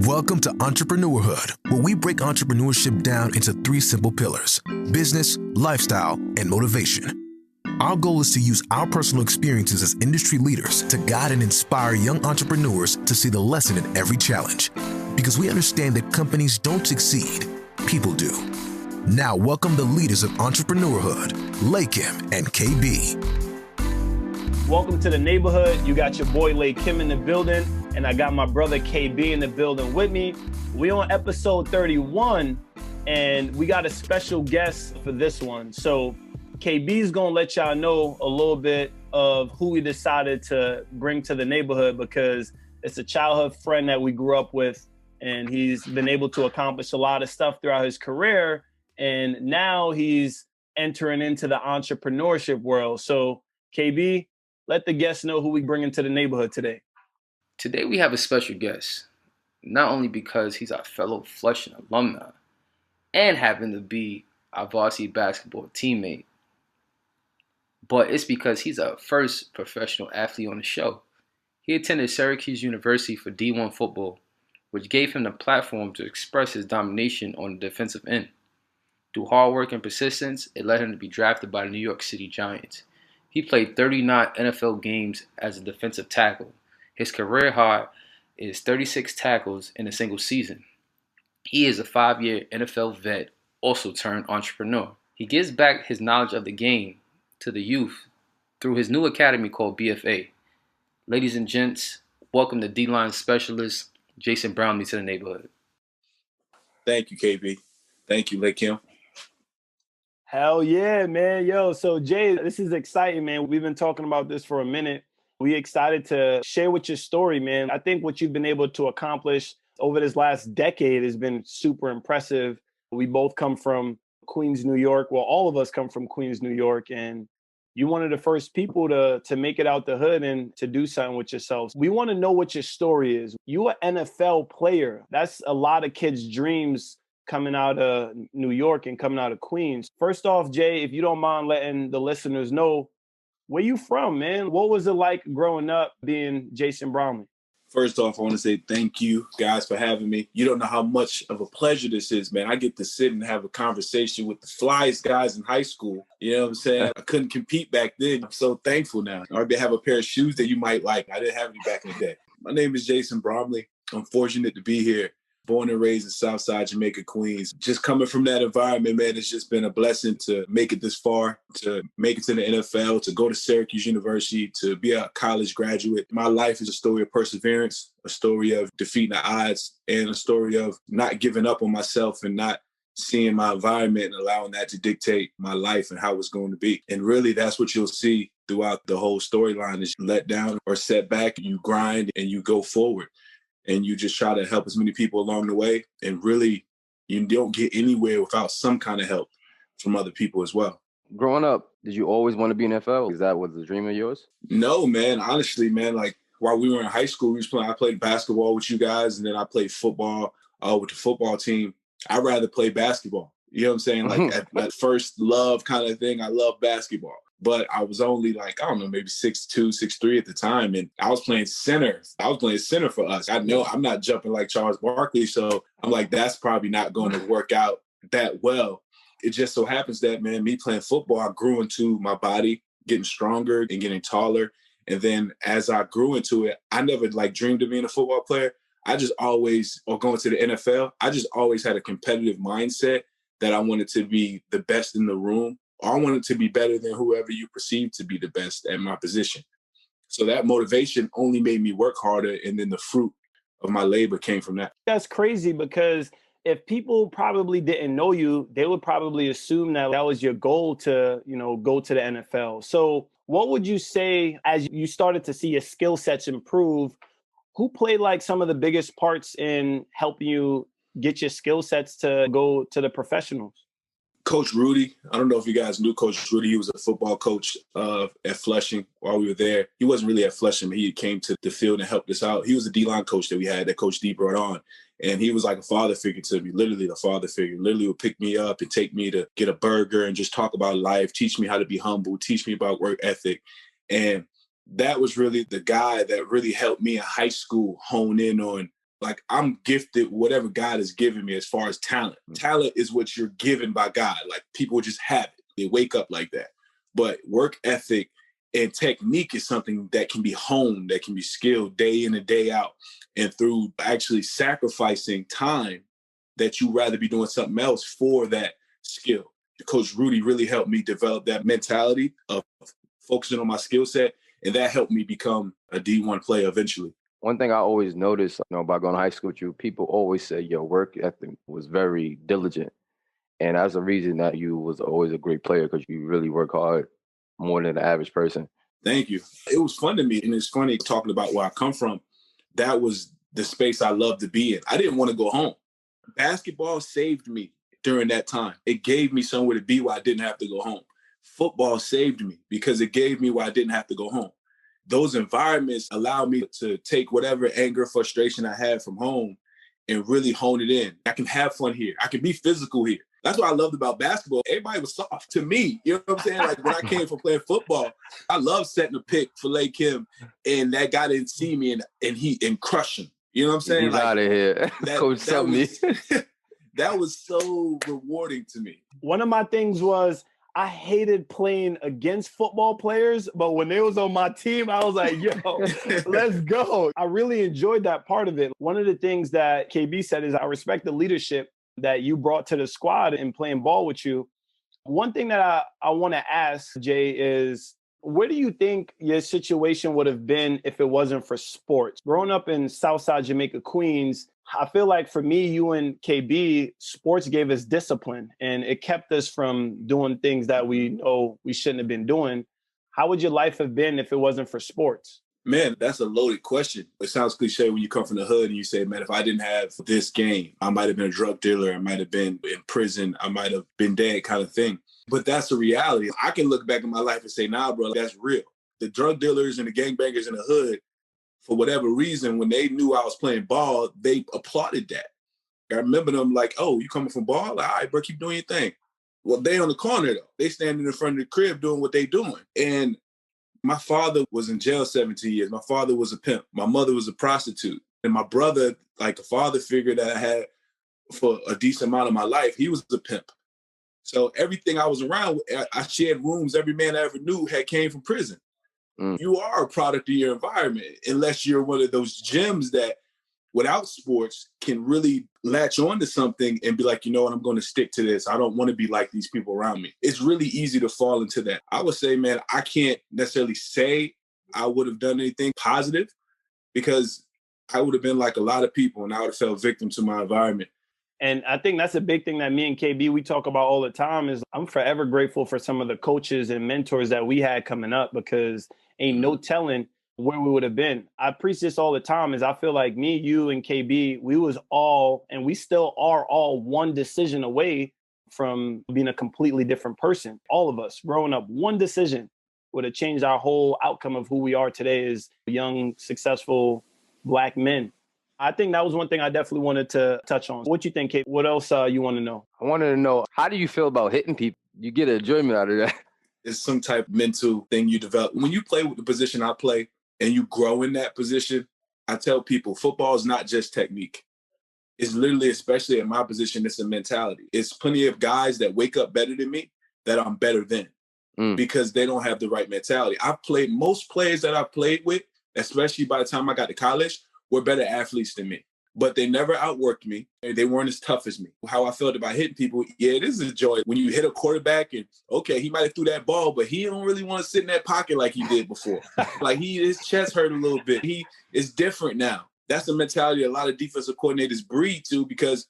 Welcome to Entrepreneurhood, where we break entrepreneurship down into three simple pillars: business, lifestyle, and motivation. Our goal is to use our personal experiences as industry leaders to guide and inspire young entrepreneurs to see the lesson in every challenge. Because we understand that companies don't succeed, people do. Now welcome the leaders of Entrepreneurhood, Lakim and KB. Welcome to the neighborhood. You got your boy Lakim in the building, and I got my brother KB in the building with me. We on episode 31, and we got a special guest for this one. So KB's gonna let y'all know a little bit of who we decided to bring to the neighborhood, because it's a childhood friend that we grew up with, and he's been able to accomplish a lot of stuff throughout his career, and now he's entering into the entrepreneurship world. So KB, let the guests know who we bring into the neighborhood today. Today we have a special guest, not only because he's our fellow Flushing alumni and happened to be our varsity basketball teammate, but it's because he's our first professional athlete on the show. He attended Syaracuse University for D1 football, which gave him the platform to express his domination on the defensive end. Through hard work and persistence, it led him to be drafted by the New York City Giants. He played 39 NFL games as a defensive tackle. His career high is 36 tackles in a single season. He is a 5-year NFL vet, also turned entrepreneur. He gives back his knowledge of the game to the youth through his new academy called BFBA. Ladies and gents, welcome the D-line specialist, Jayson Bromley, to the neighborhood. Thank you, KB. Thank you, Lakim. Hell yeah, man. Yo, so Jay, this is exciting, man. We've been talking about this for a minute. We excited to share with your story, man. I think what you've been able to accomplish over this last decade has been super impressive. We both come from Queens, New York. Well, all of us come from Queens, New York, and you're one of the first people to make it out the hood and to do something with yourselves. We want to know what your story is. You're an NFL player. That's a lot of kids' dreams coming out of New York and coming out of Queens. First off, Jay, if you don't mind letting the listeners know, where you from, man? What was it like growing up being Jayson Bromley? First off, I want to say thank you guys for having me. You don't know how much of a pleasure this is, man. I get to sit and have a conversation with the flyest guys in high school. You know what I'm saying? I couldn't compete back then. I'm so thankful now. I already have a pair of shoes that you might like. I didn't have any back in the day. My name is Jayson Bromley. I'm fortunate to be here. Born and raised in Southside Jamaica, Queens. Just coming from that environment, man, it's just been a blessing to make it this far, to make it to the NFL, to go to Syaracuse University, to be a college graduate. My life is a story of perseverance, a story of defeating the odds, and a story of not giving up on myself and not seeing my environment and allowing that to dictate my life and how it's going to be. And really, that's what you'll see throughout the whole storyline is let down or set back, you grind and you go forward. And you just try to help as many people along the way. And really, you don't get anywhere without some kind of help from other people as well. Growing up, did you always want to be in NFL? Is that was the dream of yours? No, man. Honestly, man, like while we were in high school, I played basketball with you guys, and then I played football with the football team. I'd rather play basketball. You know what I'm saying? Like at first love kind of thing, I love basketball. But I was only like, I don't know, maybe 6'2", 6'3" at the time. And I was playing center. I was playing center for us. I know I'm not jumping like Charles Barkley. So I'm like, that's probably not going to work out that well. It just so happens that, man, me playing football, I grew into my body, getting stronger and getting taller. And then as I grew into it, I never like dreamed of being a football player. I just always, or going to the NFL, I just always had a competitive mindset that I wanted to be the best in the room. I wanted to be better than whoever you perceive to be the best at my position. So that motivation only made me work harder, and then the fruit of my labor came from that. That's crazy, because if people probably didn't know you, they would probably assume that was your goal to, go to the NFL. So what would you say as you started to see your skill sets improve? Who played like some of the biggest parts in helping you get your skill sets to go to the professionals? Coach Rudy, I don't know if you guys knew Coach Rudy. He was a football coach at Flushing while we were there. He wasn't really at Flushing, but he came to the field and helped us out. He was the D-line coach that we had, that Coach D brought on. And he was like a father figure to me, literally the father figure. Literally would pick me up and take me to get a burger and just talk about life, teach me how to be humble, teach me about work ethic. And that was really the guy that really helped me in high school hone in on Like, I'm gifted whatever God has given me as far as talent. Talent is what you're given by God. Like, people just have it. They wake up like that. But work ethic and technique is something that can be honed, that can be skilled day in and day out. And through actually sacrificing time that you rather be doing something else for that skill. Coach Rudy really helped me develop that mentality of focusing on my skill set. And that helped me become a D1 player eventually. One thing I always noticed, about going to high school with you, people always say your work ethic was very diligent. And that's the reason that you was always a great player, because you really work hard more than the average person. Thank you. It was fun to me. And it's funny talking about where I come from. That was the space I loved to be in. I didn't want to go home. Basketball saved me during that time. It gave me somewhere to be where I didn't have to go home. Football saved me because it gave me where I didn't have to go home. Those environments allowed me to take whatever anger, frustration I had from home and really hone it in. I can have fun here. I can be physical here. That's what I loved about basketball. Everybody was soft to me. You know what I'm saying? Like, when I came from playing football, I loved setting a pick for Lay Kim, and that guy didn't see me and crush him. You know what I'm saying? He's out of here. Coach that was so rewarding to me. One of my things was I hated playing against football players, but when they was on my team, I was like, yo, let's go. I really enjoyed that part of it. One of the things that KB said is I respect the leadership that you brought to the squad and playing ball with you. One thing that I want to ask, Jay, is where do you think your situation would have been if it wasn't for sports? Growing up in Southside Jamaica, Queens, I feel like for me, you and KB, sports gave us discipline and it kept us from doing things that we know we shouldn't have been doing. How would your life have been if it wasn't for sports? Man, that's a loaded question. It sounds cliche when you come from the hood and you say, man, if I didn't have this game, I might have been a drug dealer. I might have been in prison. I might have been dead, kind of thing. But that's the reality. I can look back in my life and say, nah, bro, that's real. The drug dealers and the gangbangers in the hood, for whatever reason, when they knew I was playing ball, they applauded that. I remember them like, oh, you coming from ball? Like, all right, bro, keep doing your thing. Well, they on the corner, though. They standing in front of the crib doing what they doing. And my father was in jail 17 years. My father was a pimp. My mother was a prostitute. And my brother, like a father figure that I had for a decent amount of my life, he was a pimp. So everything I was around, I shared rooms. Every man I ever knew came from prison. You are a product of your environment, unless you're one of those gems that without sports can really latch on to something and be like, you know what, I'm going to stick to this. I don't want to be like these people around me. It's really easy to fall into that. I would say, man, I can't necessarily say I would have done anything positive because I would have been like a lot of people and I would have fell victim to my environment. And I think that's a big thing that me and KB, we talk about all the time is I'm forever grateful for some of the coaches and mentors that we had coming up because ain't no telling where we would have been. I preach this all the time is I feel like me, you, and KB, we was all, and we still are all one decision away from being a completely different person. All of us growing up, one decision would have changed our whole outcome of who we are today as young, successful Black men. I think that was one thing I definitely wanted to touch on. What you think, Kate? What else you want to know? I wanted to know, how do you feel about hitting people? You get enjoyment out of that. It's some type of mental thing you develop. When you play with the position I play and you grow in that position, I tell people football is not just technique. It's literally, especially in my position, it's a mentality. It's plenty of guys that wake up better than me that I'm better than because they don't have the right mentality. Most players that I've played with, especially by the time I got to college, were better athletes than me, but they never outworked me. They weren't as tough as me. How I felt about hitting people, yeah, it is a joy. When you hit a quarterback and, okay, he might have threw that ball, but he don't really want to sit in that pocket like he did before. Like his chest hurt a little bit. He is different now. That's the mentality a lot of defensive coordinators breed to because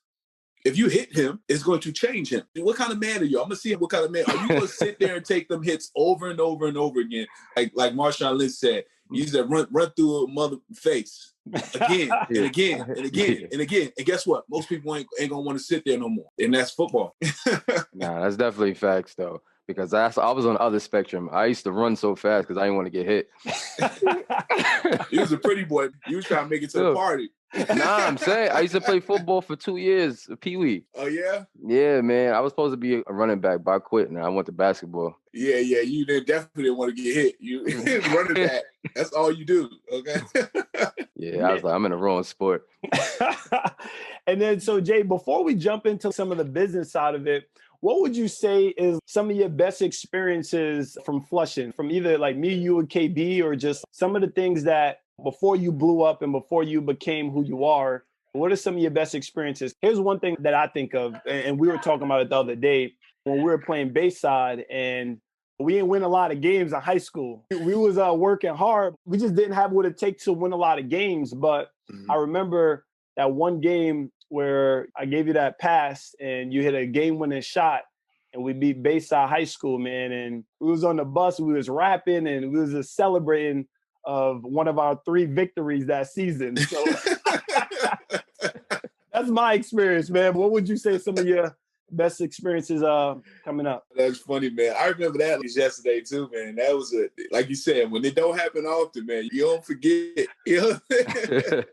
if you hit him, it's going to change him. What kind of man are you? I'm going to see what kind of man. Are you going to sit there and take them hits over and over and over again? Like Marshawn Lynch said, you said run through a mother face. Again and again and again and again. And guess what? Most people ain't gonna want to sit there no more. And that's football. Nah, that's definitely facts though. because I was on the other spectrum. I used to run so fast because I didn't want to get hit. You was a pretty boy. You was trying to make it to the party. Nah, I'm saying I used to play football for 2 years, Pee-wee. Oh, yeah? Yeah, man. I was supposed to be a running back, but I quit and I went to basketball. Yeah. You definitely didn't want to get hit. You running back. That's all you do, okay? Yeah, I was like, I'm in the wrong sport. And then, so Jay, before we jump into some of the business side of it, what would you say is some of your best experiences from Flushing, from either like me, you, and KB, or just some of the things that before you blew up and before you became who you are? What are some of your best experiences? Here's one thing that I think of, and we were talking about it the other day when we were playing Bayside, and we didn't win a lot of games in high school. We was working hard. We just didn't have what it takes to win a lot of games. But I remember that one game where I gave you that pass and you hit a game-winning shot, and we beat Bayside High School, man. And we was on the bus, we was rapping, and we was just celebrating of one of our 3 victories that season. So that's my experience, man. What would you say some of your best experiences coming up? That's funny, man. I remember that yesterday too, man. That was like you said, when it don't happen often, man, you don't forget. You know?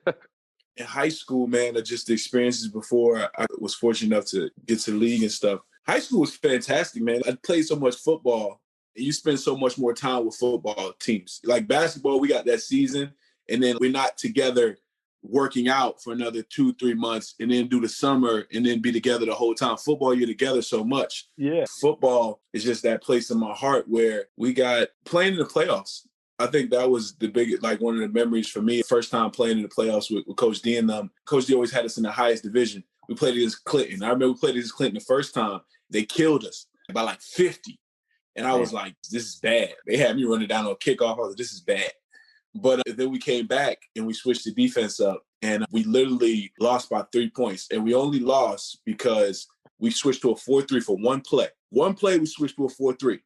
In high school, man, just the experiences before I was fortunate enough to get to the league and stuff. High school was fantastic, man. I played so much football, and you spend so much more time with football teams. Like basketball, we got that season, and then we're not together working out for another 2-3 months, and then do the summer, and then be together the whole time. Football, you're together so much. Yeah. Football is just that place in my heart where we got playing in the playoffs. I think that was the biggest, like one of the memories for me. First time playing in the playoffs with Coach D and them. Coach D always had us in the highest division. We played against Clinton. I remember we played against Clinton the first time. They killed us by like 50. And I was like, this is bad. They had me running down on a kickoff. I was like, this is bad. But then we came back and we switched the defense up. And we literally lost by 3 points. And we only lost because we switched to a 4-3 for one play. One play, we switched to a 4-3.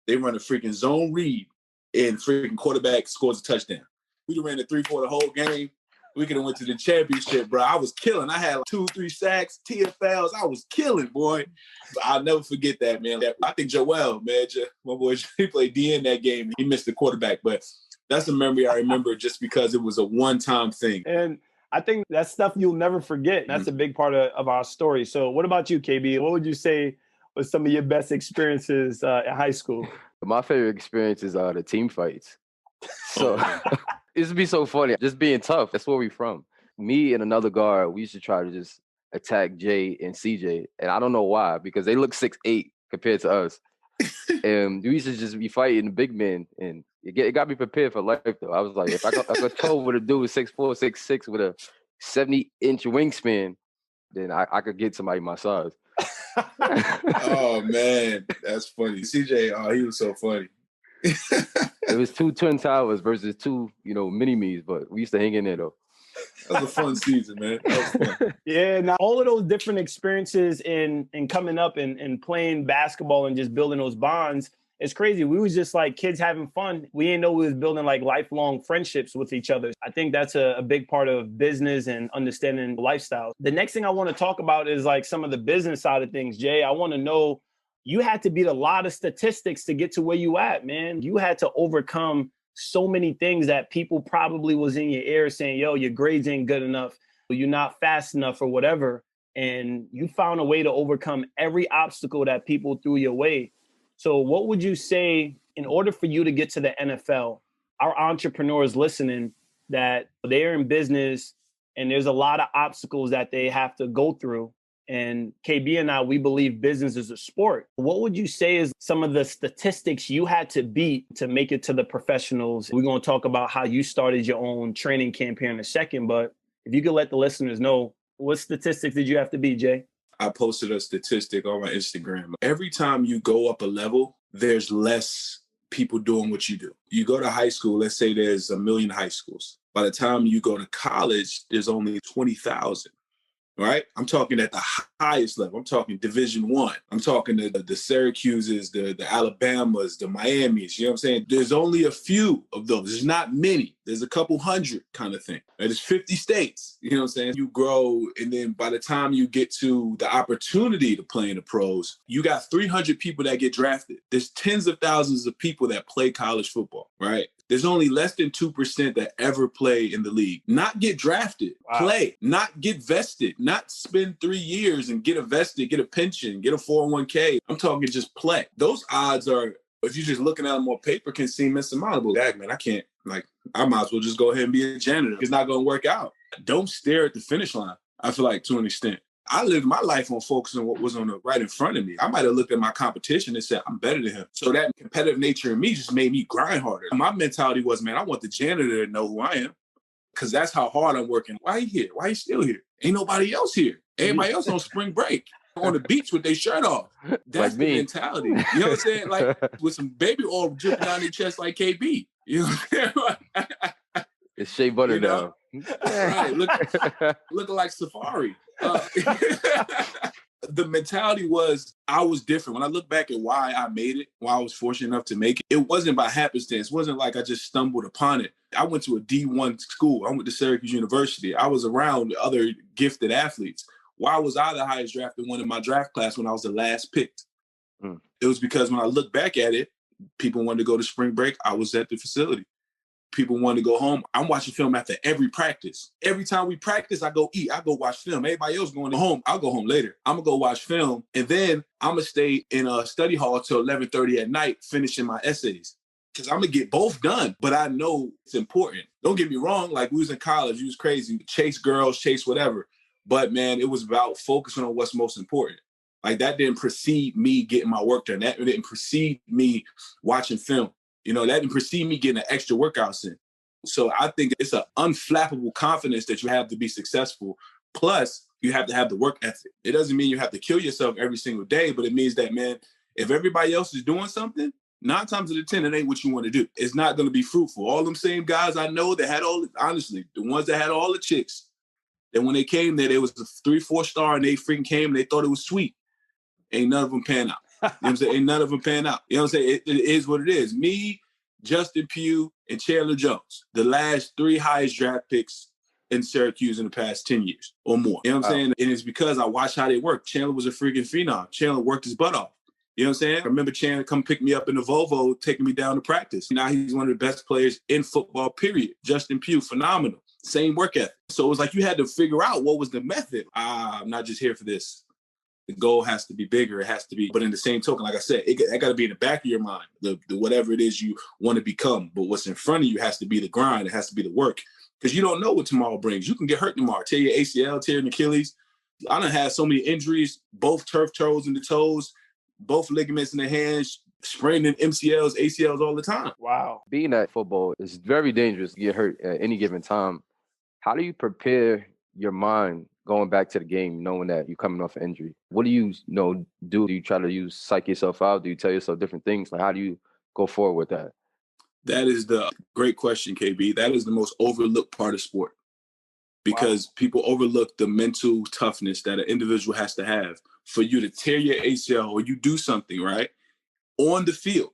They run a freaking zone read, and freaking quarterback scores a touchdown. We ran the 3-4 the whole game. We could have went to the championship, bro. I was killing. I had like 2-3 sacks, TFLs. I was killing, boy. But I'll never forget that, man. I think Joel, man, my boy, he played D in that game. He missed the quarterback, but that's a memory I remember just because it was a one-time thing. And I think that's stuff you'll never forget. That's a big part of our story. So what about you, KB? What would you say was some of your best experiences in high school? My favorite experiences are the team fights. So it used to be so funny, just being tough. That's where we from. Me and another guard, we used to try to just attack Jay and CJ. And I don't know why, because they look 6'8" compared to us. And we used to just be fighting the big men. And it got me prepared for life, though. I was like, if I got told with a dude with 6'4", 6'6", with a 70-inch wingspan, then I could get somebody my size. Oh, man. That's funny. CJ, he was so funny. It was 2 Twin Towers versus 2, mini-me's, but we used to hang in there, though. That was a fun season, man. That was fun. Yeah, now all of those different experiences in coming up and playing basketball and just building those bonds, it's crazy. We was just like kids having fun. We didn't know we was building like lifelong friendships with each other. I think that's a big part of business and understanding lifestyles. The next thing I want to talk about is like some of the business side of things. Jay, I want to know, you had to beat a lot of statistics to get to where you at, man. You had to overcome so many things that people probably was in your ear saying, yo, your grades ain't good enough, or you're not fast enough or whatever. And you found a way to overcome every obstacle that people threw your way. So what would you say in order for you to get to the NFL, our entrepreneurs listening, that they're in business and there's a lot of obstacles that they have to go through? And KB and I, we believe business is a sport. What would you say is some of the statistics you had to beat to make it to the professionals? We're going to talk about how you started your own training camp here in a second, but if you could let the listeners know, what statistics did you have to beat, Jay? I posted a statistic on my Instagram. Every time you go up a level, there's less people doing what you do. You go to high school, let's say there's 1 million high schools. By the time you go to college, there's only 20,000. right? I'm talking at the highest level. I'm talking Division I. I'm talking the Syracuses, the Alabamas, the Miamis. You know what I'm saying? There's only a few of those. There's not many. There's a couple hundred kind of thing. Right? There's 50 states. You know what I'm saying? You grow, and then by the time you get to the opportunity to play in the pros, you got 300 people that get drafted. There's tens of thousands of people that play college football, right? There's only less than 2% that ever play in the league. Not get drafted, play, not get vested, not spend 3 years and get a vested, get a pension, get a 401k. I'm talking just play. Those odds are, if you're just looking at them on paper, can seem insurmountable. Dag, man, I might as well just go ahead and be a janitor. It's not going to work out. Don't stare at the finish line, I feel like, to an extent. I lived my life on focusing on what was on the right in front of me. I might have looked at my competition and said, I'm better than him. So that competitive nature in me just made me grind harder. My mentality was, man, I want the janitor to know who I am, because that's how hard I'm working. Why he here? Why he still here? Ain't nobody else here. Everybody else on spring break on the beach with their shirt off. That's like the mentality. You know what I'm saying? Like with some baby oil dripping down their chest like KB. You know what I'm saying? It's shea butter now. Right, looking like Safari. The mentality was, I was different. When I look back at why I made it, why I was fortunate enough to make it, it wasn't by happenstance. It wasn't like I just stumbled upon it. I went to a D1 school. I went to Syracuse University. I was around other gifted athletes. Why was I the highest drafted one in my draft class when I was the last picked? It was because when I look back at it, people wanted to go to spring break. I was at the facility. People wanted to go home. I'm watching film after every practice. Every time we practice, I go eat. I go watch film. Everybody else going home. I'll go home later. I'm going to go watch film. And then I'm going to stay in a study hall till 11:30 at night, finishing my essays. Because I'm going to get both done. But I know it's important. Don't get me wrong. Like, we was in college. We was crazy. Chase girls, chase whatever. But, man, it was about focusing on what's most important. Like, that didn't precede me getting my work done. That didn't precede me watching film. You know, that didn't precede me getting an extra workouts in. So I think it's an unflappable confidence that you have to be successful. Plus, you have to have the work ethic. It doesn't mean you have to kill yourself every single day, but it means that, man, if everybody else is doing something, 9 times out of 10, it ain't what you want to do. It's not going to be fruitful. All them same guys I know that had honestly, the ones that had all the chicks, that when they came there, they was a 3-4 star and they freaking came and they thought it was sweet. Ain't none of them pan out. You know what I'm saying? Ain't none of them pan out. You know what I'm saying? It is what it is. Me, Justin Pugh, and Chandler Jones, the last 3 highest draft picks in Syracuse in the past 10 years or more. You know what I'm saying? And it's because I watched how they work. Chandler was a freaking phenom. Chandler worked his butt off. You know what I'm saying? I remember Chandler come pick me up in the Volvo, taking me down to practice. Now he's one of the best players in football, period. Justin Pugh, phenomenal. Same work ethic. So it was like you had to figure out what was the method. I'm not just here for this. The goal has to be bigger. It has to be, but in the same token, like I said, it got to be in the back of your mind, the whatever it is you want to become. But what's in front of you has to be the grind. It has to be the work, because you don't know what tomorrow brings. You can get hurt tomorrow, tear your ACL, tear an Achilles. I done had so many injuries, both turf toes in the toes, both ligaments in the hands, spraining MCLs, ACLs all the time. Wow. Being at football is very dangerous to get hurt at any given time. How do you prepare your mind going back to the game, knowing that you're coming off an injury? What do you do? Do you try to psych yourself out? Do you tell yourself different things? Like, how do you go forward with that? That is the great question, KB. That is the most overlooked part of sport, because people overlook the mental toughness that an individual has to have for you to tear your ACL or you do something, right, on the field.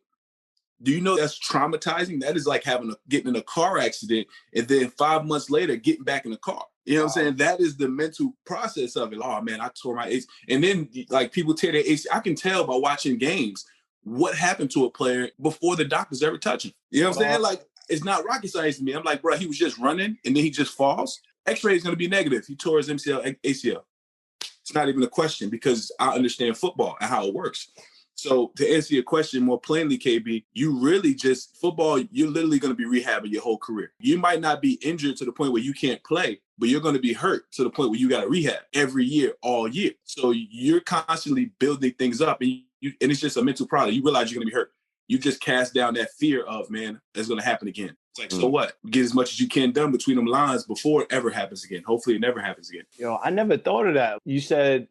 Do you know that's traumatizing? That is like getting in a car accident and then 5 months later getting back in the car. You know what I'm saying? That is the mental process of it. Oh, man, I tore my ACL. And then, like, people tear their ACL. I can tell by watching games what happened to a player before the doctors ever touch him. You know what I'm saying? Like, it's not rocket science to me. I'm like, bro, he was just running and then he just falls. X-ray is going to be negative. He tore his MCL, ACL. It's not even a question, because I understand football and how it works. So to answer your question more plainly, KB, you really just, football, you're literally going to be rehabbing your whole career. You might not be injured to the point where you can't play, but you're going to be hurt to the point where you got to rehab every year, all year. So you're constantly building things up, and it's just a mental product. You realize you're going to be hurt. You just cast down that fear of, man, it's going to happen again. It's like, so what? Get as much as you can done between them lines before it ever happens again. Hopefully it never happens again. Yo, I never thought of that. You said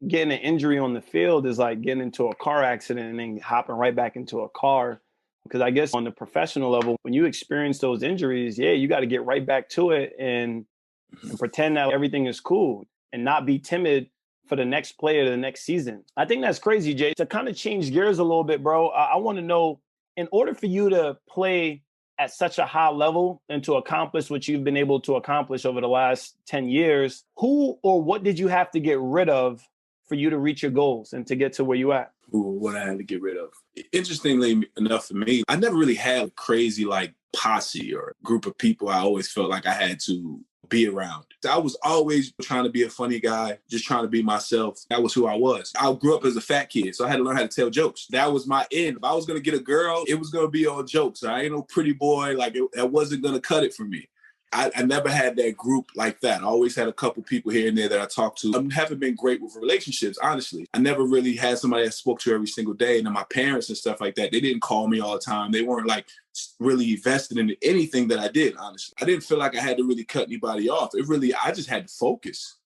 getting an injury on the field is like getting into a car accident and then hopping right back into a car. Because I guess on the professional level, when you experience those injuries, you got to get right back to it and pretend that everything is cool. and not be timid for the next player, the next season. I think that's crazy, Jay. To kind of change gears a little bit, bro, I want to know, in order for you to play at such a high level and to accomplish what you've been able to accomplish over the last 10 years, who or what did you have to get rid of for you to reach your goals and to get to where you at? What I had to get rid of. Interestingly enough for me, I never really had a crazy like posse or group of people I always felt like I had to be around. I was always trying to be a funny guy, just trying to be myself. That was who I was. I grew up as a fat kid, so I had to learn how to tell jokes. That was my end. If I was going to get a girl, it was going to be on jokes. I ain't no pretty boy. Like, that wasn't going to cut it for me. I never had that group like that. I always had a couple people here and there that I talked to. I haven't been great with relationships, honestly. I never really had somebody I spoke to every single day. And then my parents and stuff like that, they didn't call me all the time. They weren't like really invested in anything that I did, honestly. I didn't feel like I had to really cut anybody off. I just had to focus.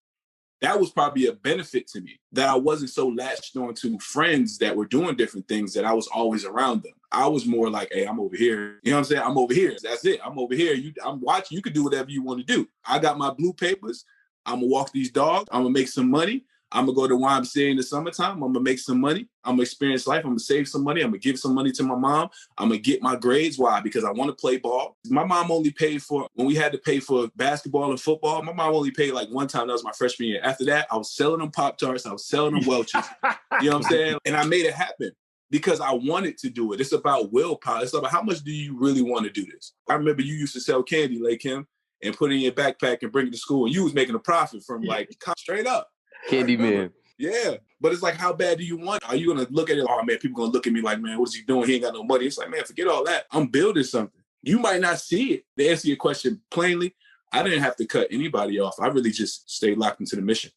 That was probably a benefit to me, that I wasn't so latched on to friends that were doing different things, that I was always around them. I was more like, hey, I'm over here. You know what I'm saying? I'm over here. That's it. I'm over here. I'm watching. You can do whatever you want to do. I got my blue papers. I'm going to walk these dogs. I'm going to make some money. I'm going to go to YMCA in the summertime. I'm going to make some money. I'm going to experience life. I'm going to save some money. I'm going to give some money to my mom. I'm going to get my grades. Why? Because I want to play ball. My mom only paid for, when we had to pay for basketball and football, my mom only paid like one time. That was my freshman year. After that, I was selling them Pop-Tarts. I was selling them Welch's. You know what I'm saying? And I made it happen because I wanted to do it. It's about willpower. It's about how much do you really want to do this? I remember you used to sell candy, Lake Kim, and put it in your backpack and bring it to school. And you was making a profit from like straight up. Candy man. Yeah. But it's like, how bad do you want? Are you going to look at it? Oh, man, people going to look at me like, man, what is he doing? He ain't got no money. It's like, man, forget all that. I'm building something. You might not see it. To answer your question plainly, I didn't have to cut anybody off. I really just stayed locked into the mission.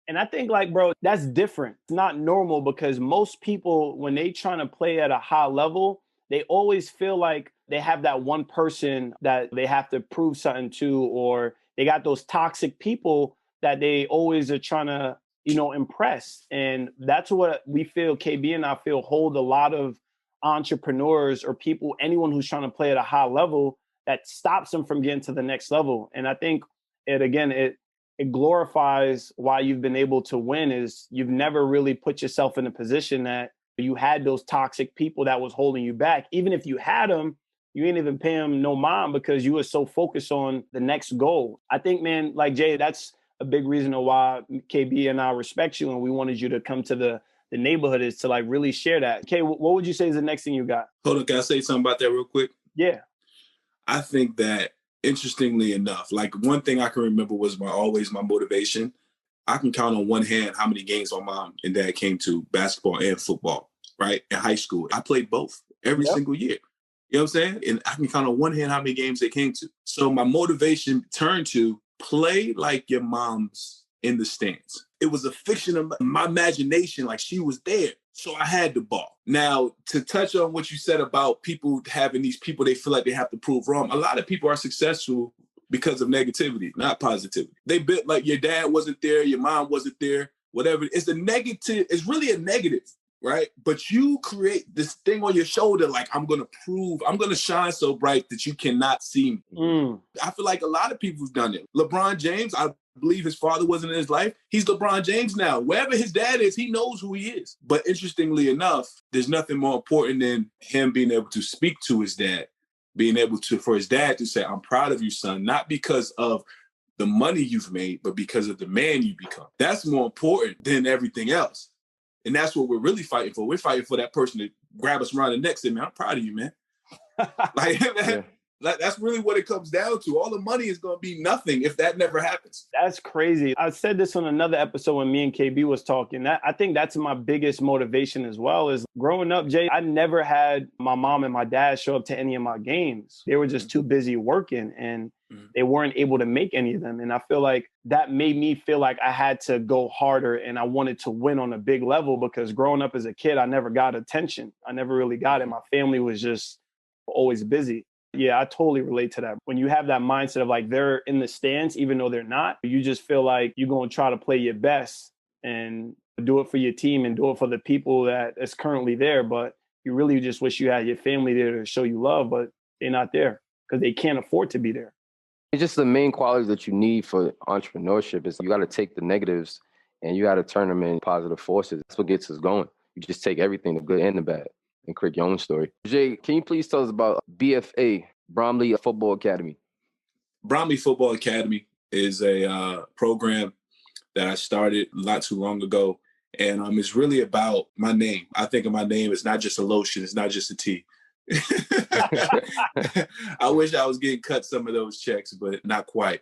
And I think, like, bro, that's different. It's not normal because most people, when they trying to play at a high level, they always feel like they have that one person that they have to prove something to, or they got those toxic people that they always are trying to, impress. And that's what we feel, KB and I feel, hold a lot of entrepreneurs or people, anyone who's trying to play at a high level, that stops them from getting to the next level. And I think it glorifies why you've been able to win is you've never really put yourself in a position that you had those toxic people that was holding you back. Even if you had them, you ain't even pay them no mind because you were so focused on the next goal. I think, man, like Jay, that's a big reason why KB and I respect you and we wanted you to come to the neighborhood, is to like really share that. Okay, what would you say is the next thing you got? Hold on, can I say something about that real quick? Yeah. I think that, interestingly enough, like one thing I can remember was always my motivation. I can count on one hand how many games my mom and dad came to, basketball and football, right? In high school, I played both every single year. You know what I'm saying? And I can count on one hand how many games they came to. So my motivation turned to play like your mom's in the stands. It was a fiction of my imagination, like she was there. So I had the ball. Now, to touch on what you said about people having these people they feel like they have to prove wrong, a lot of people are successful because of negativity, not positivity. They built like your dad wasn't there, your mom wasn't there, whatever. It's a negative. It's really a negative, right? But you create this thing on your shoulder like, I'm going to prove, I'm going to shine so bright that you cannot see me. I feel like a lot of people have done it. LeBron James, I believe his father wasn't in his life. He's LeBron James now. Wherever his dad is, he knows who he is. But interestingly enough, there's nothing more important than him being able to speak to his dad, being able to, for his dad to say, I'm proud of you, son, not because of the money you've made, but because of the man you become. That's more important than everything else. And that's what we're really fighting for. We're fighting for that person to grab us around the neck and say, man, I'm proud of you, man. Like, man, that's really what it comes down to. All the money is going to be nothing if that never happens. That's crazy. I said this on another episode when me and KB was talking. I think that's my biggest motivation as well, is growing up, Jay, I never had my mom and my dad show up to any of my games. They were just too busy working and they weren't able to make any of them. And I feel like that made me feel like I had to go harder and I wanted to win on a big level, because growing up as a kid, I never got attention. I never really got it. My family was just always busy. Yeah, I totally relate to that. When you have that mindset of like they're in the stands, even though they're not, you just feel like you're going to try to play your best and do it for your team and do it for the people that is currently there. But you really just wish you had your family there to show you love, but they're not there because they can't afford to be there. It's just the main qualities that you need for entrepreneurship is you got to take the negatives and you got to turn them into positive forces. That's what gets us going. You just take everything, the good and the bad, and create your own story. Jay, can you please tell us about BFA, Bromley Football Academy? Bromley Football Academy is a program that I started not too long ago. And it's really about my name. I think of my name as not just a lotion. It's not just a tea. I wish I was getting cut some of those checks, but not quite.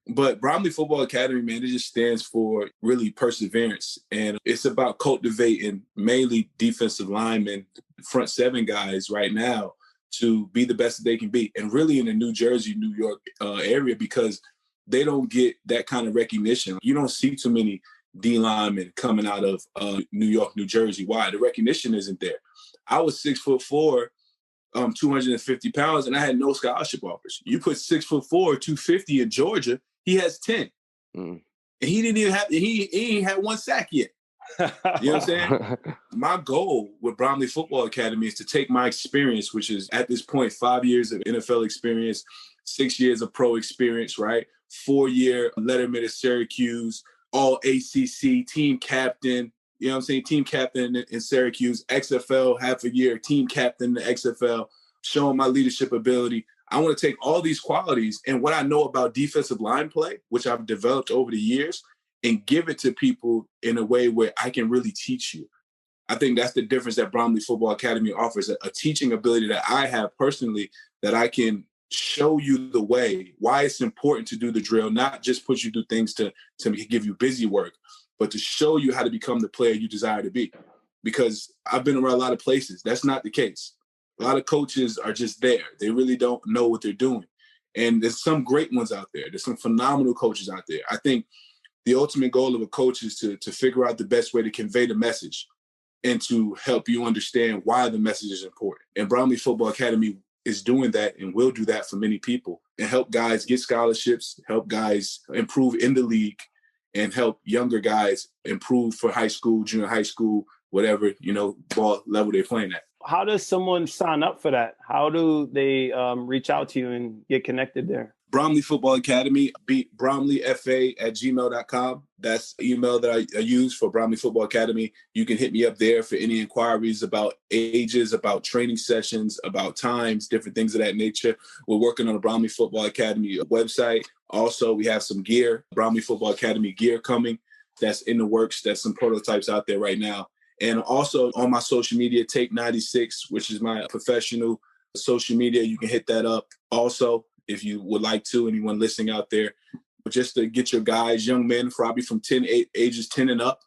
But Bromley Football Academy, man, it just stands for really perseverance. And it's about cultivating mainly defensive linemen, front seven guys right now to be the best that they can be. And really in the New Jersey, New York area, because they don't get that kind of recognition. You don't see too many D linemen coming out of New York, New Jersey. Why? The recognition isn't there. I was 6'4", 250 pounds, and I had no scholarship offers. You put 6'4", 250 in Georgia, he has 10. And he didn't even have, he ain't had one sack yet. You know what I'm saying? My goal with Bromley Football Academy is to take my experience, which is at this point 5 years of NFL experience, 6 years of pro experience, right? 4-year letterman at Syaracuse, all ACC, team captain, you know what I'm saying? Team captain in Syaracuse, XFL, half a year, team captain in the XFL, showing my leadership ability. I want to take all these qualities and what I know about defensive line play, which I've developed over the years, and give it to people in a way where I can really teach you. I think that's the difference that Bromley Football Academy offers, a teaching ability that I have personally, that I can show you the way, why it's important to do the drill, not just put you through things to give you busy work, but to show you how to become the player you desire to be. Because I've been around a lot of places. That's not the case. A lot of coaches are just there. They really don't know what they're doing. And there's some great ones out there. There's some phenomenal coaches out there. I think the ultimate goal of a coach is to figure out the best way to convey the message and to help you understand why the message is important. And Bromley Football Academy is doing that and will do that for many people and help guys get scholarships, help guys improve in the league, and help younger guys improve for high school, junior high school, whatever, ball level they're playing at. How does someone sign up for that? How do they reach out to you and get connected there? Bromley Football Academy, bromleyfa@gmail.com. That's the email that I use for Bromley Football Academy. You can hit me up there for any inquiries about ages, about training sessions, about times, different things of that nature. We're working on a Bromley Football Academy website. Also, we have some gear, Bromley Football Academy gear coming. That's in the works. There's some prototypes out there right now. And also on my social media, Take 96, which is my professional social media. You can hit that up also if you would like to, anyone listening out there. Just to get your guys, young men, probably from ages 10 and up,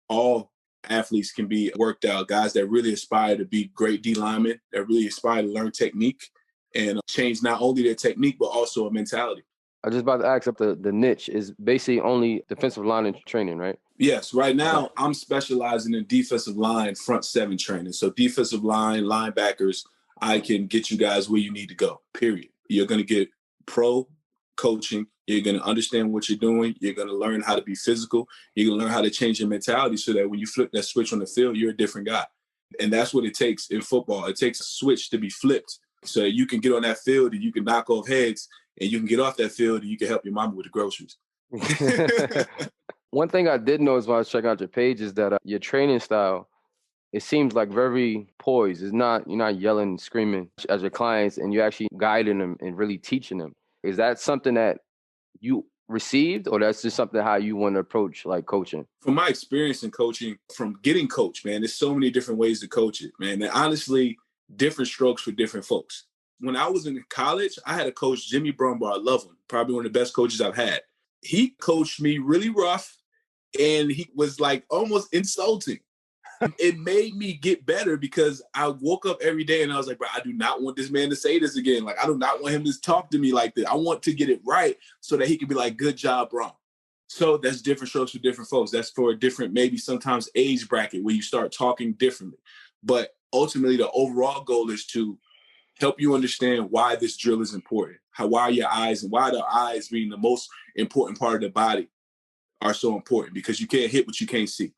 all athletes can be worked out. Guys that really aspire to be great D linemen, that really aspire to learn technique and change not only their technique, but also a mentality. I was just about to ask if the niche is basically only defensive line and training, right? Yes. Right now, I'm specializing in defensive line front seven training. So defensive line, linebackers, I can get you guys where you need to go, period. You're going to get pro coaching. You're going to understand what you're doing. You're going to learn how to be physical. You're going to learn how to change your mentality so that when you flip that switch on the field, you're a different guy. And that's what it takes in football. It takes a switch to be flipped so that you can get on that field and you can knock off heads and you can get off that field and you can help your mama with the groceries. One thing I did notice while I was checking out your page is that your training style, it seems like very poised. You're not yelling and screaming at your clients, and you're actually guiding them and really teaching them. Is that something that you received, or that's just something how you want to approach like coaching? From my experience in coaching, from getting coached, man, there's so many different ways to coach it, man. And honestly, different strokes for different folks. When I was in college, I had a coach, Jimmy Brumbaugh. I love him. Probably one of the best coaches I've had. He coached me really rough, and he was like almost insulting. It made me get better because I woke up every day and I was like, bro, I do not want this man to say this again. Like, I do not want him to talk to me like this. I want to get it right so that he can be like, good job, bro. So that's different strokes for different folks. That's for a different, maybe sometimes age bracket where you start talking differently. But ultimately, the overall goal is to help you understand why this drill is important. Why your eyes and why the eyes being the most important part of the body are so important, because you can't hit what you can't see.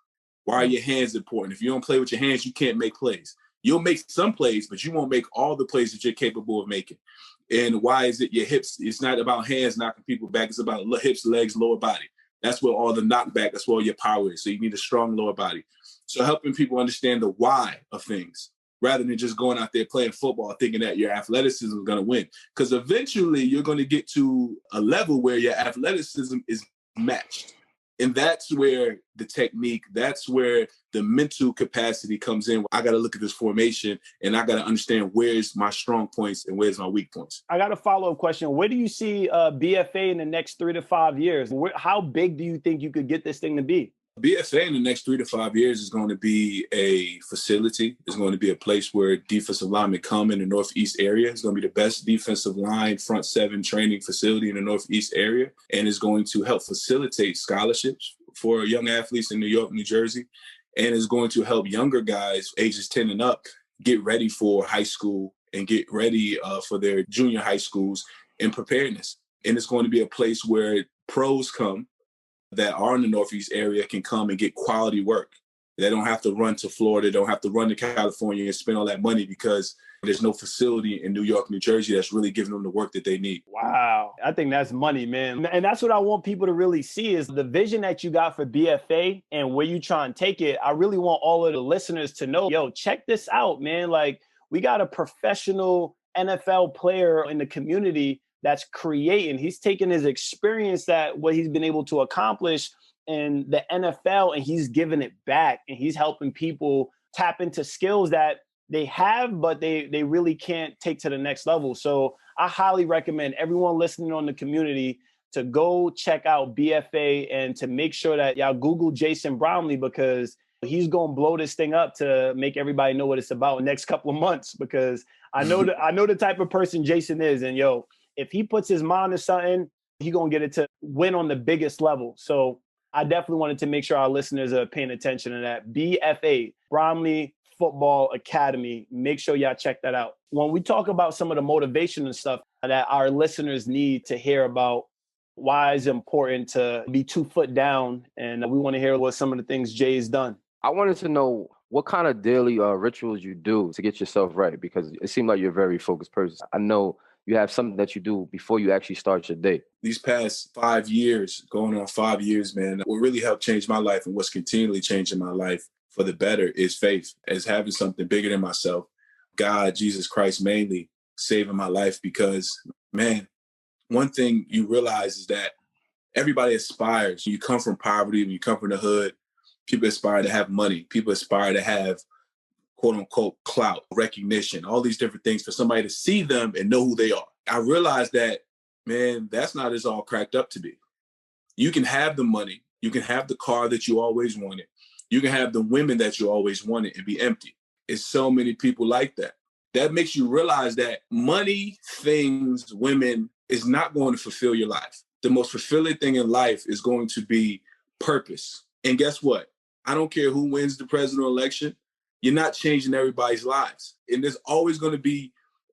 Why are your hands important? If you don't play with your hands, you can't make plays. You'll make some plays, but you won't make all the plays that you're capable of making. And why is it your hips? It's not about hands knocking people back. It's about hips, legs, lower body. That's where all the knockback, that's where all your power is. So you need a strong lower body. So helping people understand the why of things rather than just going out there playing football thinking that your athleticism is going to win. Because eventually you're going to get to a level where your athleticism is matched. And that's where the technique, that's where the mental capacity comes in. I got to look at this formation and I got to understand where's my strong points and where's my weak points. I got a follow-up question. Where do you see BFA in the next 3 to 5 years? How big do you think you could get this thing to be? BFA in the next 3 to 5 years is going to be a facility. It's going to be a place where defensive linemen come in the Northeast area. It's going to be the best defensive line front seven training facility in the Northeast area. And it's going to help facilitate scholarships for young athletes in New York, New Jersey. And it's going to help younger guys ages 10 and up get ready for high school and get ready for their junior high schools in preparedness. And it's going to be a place where pros come that are in the Northeast area can come and get quality work. They don't have to run to Florida, don't have to run to California and spend all that money because there's no facility in New York, New Jersey that's really giving them the work that they need. Wow. I think that's money, man. And that's what I want people to really see is the vision that you got for BFA and where you try and take it. I really want all of the listeners to know, yo, check this out, man. Like, we got a professional NFL player in the community that's creating. He's taking his experience, that what he's been able to accomplish in the NFL, and he's giving it back, and he's helping people tap into skills that they have, but they really can't take to the next level. So I highly recommend everyone listening on the community to go check out BFA and to make sure that y'all Google Jayson Bromley, because he's going to blow this thing up to make everybody know what it's about in the next couple of months, because I know the type of person Jayson is. And yo, if he puts his mind to something, he's going to get it to win on the biggest level. So I definitely wanted to make sure our listeners are paying attention to that. BFA, Bromley Football Academy. Make sure y'all check that out. When we talk about some of the motivation and stuff that our listeners need to hear about, why it's important to be 2 foot down, and we want to hear what some of the things Jay's done. I wanted to know what kind of daily rituals you do to get yourself right, because it seemed like you're a very focused person. I know you have something that you do before you actually start your day. These past 5 years, going on 5 years, man, what really helped change my life and what's continually changing my life for the better is faith, as having something bigger than myself. God, Jesus Christ, mainly saving my life, because, man, one thing you realize is that everybody aspires. You come from poverty, when you come from the hood, people aspire to have money. People aspire to have, quote unquote, clout, recognition, all these different things for somebody to see them and know who they are. I realized that, man, that's not as all cracked up to be. You can have the money. You can have the car that you always wanted. You can have the women that you always wanted and be empty. It's so many people like that. That makes you realize that money, things, women is not going to fulfill your life. The most fulfilling thing in life is going to be purpose. And guess what? I don't care who wins the presidential election. You're not changing everybody's lives. And there's always going to be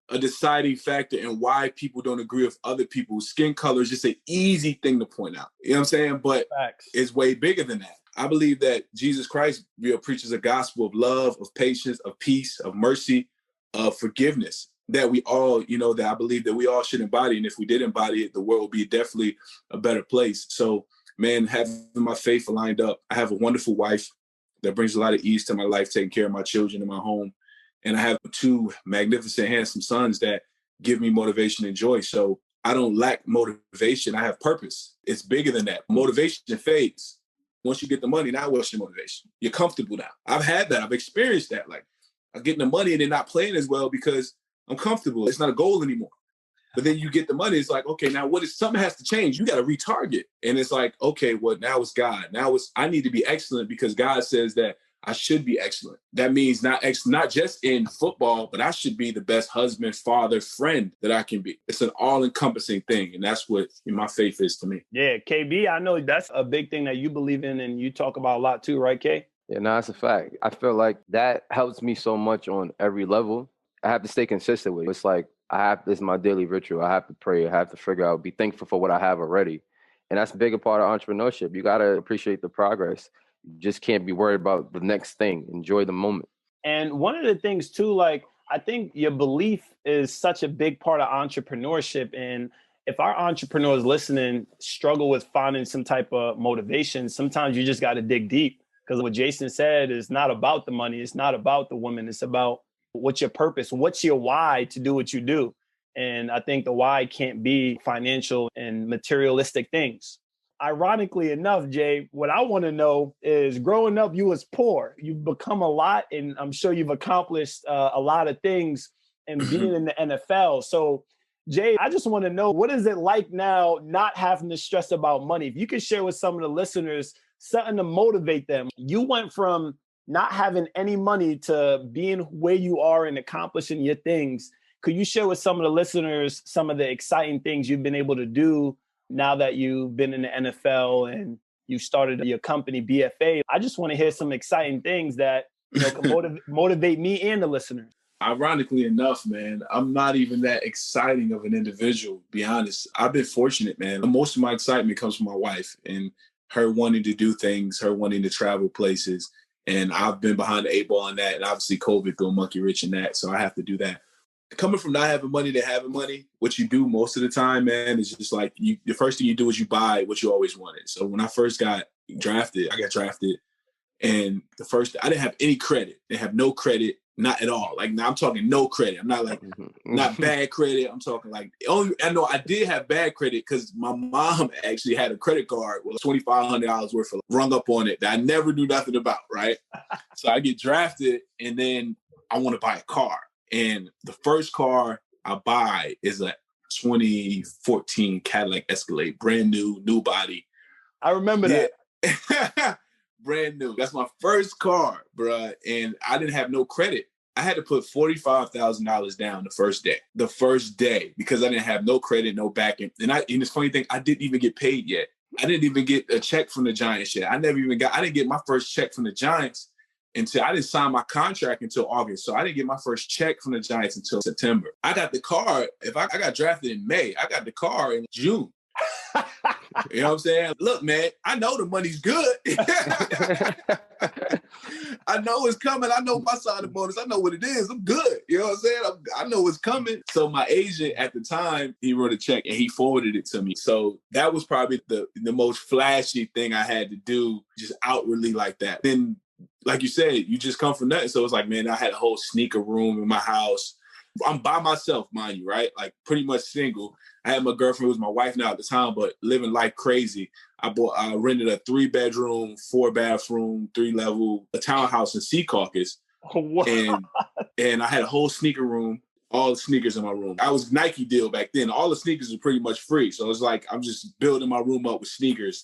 a deciding factor in why people don't agree with other people. Skin color is just an easy thing to point out. You know what I'm saying? But Facts. It's way bigger than that. I believe that Jesus Christ preaches a gospel of love, of patience, of peace, of mercy, of forgiveness that we all, that I believe that we all should embody. And if we did embody it, the world would be definitely a better place. So, man, having my faith lined up, I have a wonderful wife that brings a lot of ease to my life, taking care of my children in my home. And I have 2 magnificent, handsome sons that give me motivation and joy. So I don't lack motivation. I have purpose. It's bigger than that. Motivation fades. Once you get the money, now what's your motivation? You're comfortable now. I've had that. I've experienced that. Like, I'm getting the money and then not playing as well because I'm comfortable. It's not a goal anymore. But then you get the money. It's like, okay, now something has to change. You got to retarget. And it's like, okay, well, now it's God. Now I need to be excellent because God says that I should be excellent. That means not just in football, but I should be the best husband, father, friend that I can be. It's an all-encompassing thing. And that's what my faith is to me. Yeah, KB, I know that's a big thing that you believe in and you talk about a lot too, right, K? Yeah, no, it's a fact. I feel like that helps me so much on every level. I have to stay consistent with it. It's like this is my daily ritual. I have to pray. I have to figure out, be thankful for what I have already. And that's a bigger part of entrepreneurship. You got to appreciate the progress. You just can't be worried about the next thing. Enjoy the moment. And one of the things too, like, I think your belief is such a big part of entrepreneurship. And if our entrepreneurs listening struggle with finding some type of motivation, sometimes you just got to dig deep. Because what Jayson said is not about the money. It's not about the woman. It's about what's your purpose? What's your why to do what you do? And I think the why can't be financial and materialistic things. Ironically enough, Jay, what I want to know is growing up, you was poor. You've become a lot, and I'm sure you've accomplished a lot of things and being in the NFL. So, Jay, I just want to know, what is it like now not having to stress about money? If you could share with some of the listeners something to motivate them. You went from not having any money to being where you are and accomplishing your things. Could you share with some of the listeners some of the exciting things you've been able to do now that you've been in the NFL and you started your company, BFA? I just want to hear some exciting things that can motivate me and the listeners. Ironically enough, man, I'm not even that exciting of an individual, to be honest. I've been fortunate, man. Most of my excitement comes from my wife and her wanting to do things, her wanting to travel places. And I've been behind the eight ball on that. And obviously COVID threw a monkey wrench in that. So I have to do that. Coming from not having money to having money, what you do most of the time, man, is just like the first thing you do is you buy what you always wanted. So when I first got drafted, and I didn't have any credit. They have no credit, not at all. Like now I'm talking no credit. I'm not like not bad credit. I'm talking like I know I did have bad credit because my mom actually had a credit card with $2,500 worth of rung up on it that I never knew nothing about. Right. So I get drafted and then I want to buy a car. And the first car I buy is a 2014 Cadillac Escalade, brand new body. I remember that. Brand new. That's my first car, bruh. And I didn't have no credit. I had to put $45,000 down the first day, because I didn't have no credit, no backing. And this funny thing, I didn't even get paid yet. I didn't even get a check from the Giants yet. I didn't get my first check from the Giants until I didn't sign my contract until August. So I didn't get my first check from the Giants until September. I got the car. I got drafted in May, I got the car in June. You know what I'm saying? Look, man, I know the money's good. I know it's coming. I know my side of the bonus. I know what it is. I'm good. You know what I'm saying? I know it's coming. So my agent at the time, he wrote a check and he forwarded it to me. So that was probably the most flashy thing I had to do, just outwardly like that. Then, like you said, you just come from nothing. So it's like, man, I had a whole sneaker room in my house. I'm by myself, mind you, right? Like pretty much single. I had my girlfriend, who was my wife now at the time, but living life crazy. I rented a 3-bedroom, 4-bathroom, 3-level, a townhouse in Syaracuse. And I had a whole sneaker room, all the sneakers in my room. I was Nike deal back then. All the sneakers were pretty much free. So it's like, I'm just building my room up with sneakers.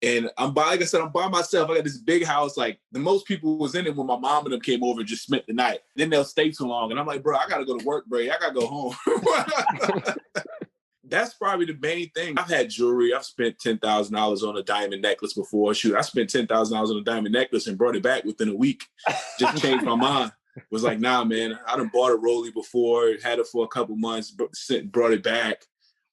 And like I said, I'm by myself. I got this big house. Like the most people was in it when my mom and them came over and just spent the night. Then they'll stay too long. And I'm like, bro, I got to go to work, bro. I got to go home. That's probably the main thing. I've had jewelry. I've spent $10,000 on a diamond necklace before. Shoot, I spent $10,000 on a diamond necklace and brought it back within a week. Just changed my mind. Was like, nah, man, I done bought a Rollie before, had it for a couple months, but brought it back.